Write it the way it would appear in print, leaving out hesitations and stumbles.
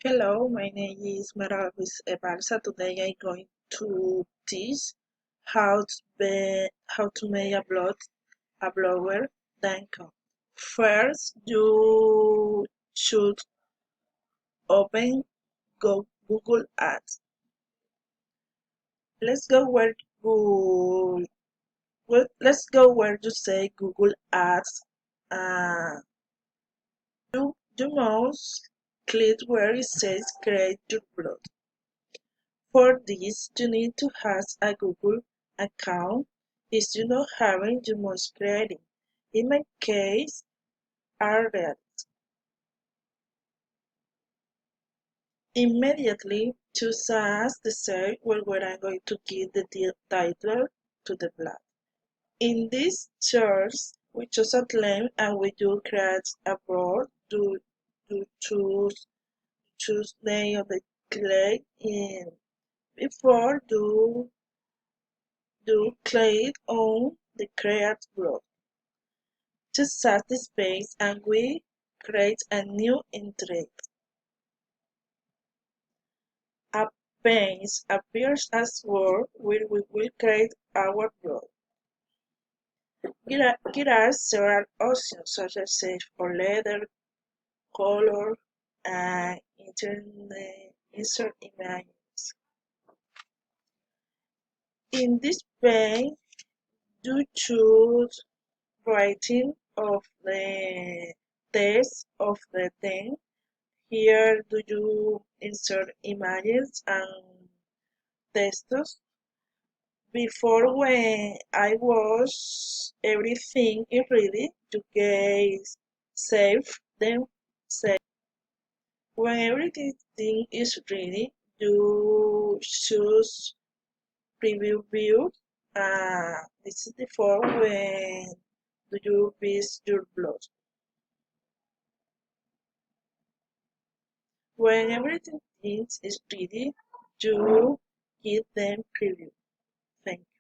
Hello, my name is Maravis Ebalsa. Today I'm going to teach how to make a blogger icon. First, you should open Google Ads. Let's go where Google. Let's go where you say Google Ads. Uh, you must click where it says create your blog. For this, you need to have a Google account. If you don't have it, you must create it. In my case, already. Immediately choose as the search where I'm going to give the title to the blog. In this search, we choose a claim and we do create a board. Do choose name of the claim in before do click on the create blog. Just set the space and we create a new entry. A page appears as Word where we will create our blog. There are several options such as save for letter, color, and insert images. In this page, you choose writing of the text of the thing. Here do you insert images and texts. Before when I was everything is ready, you guys save them. Save. When everything is ready, you choose preview view. This is the form when do you visit your blog. When everything is ready, you give them preview. Thank you.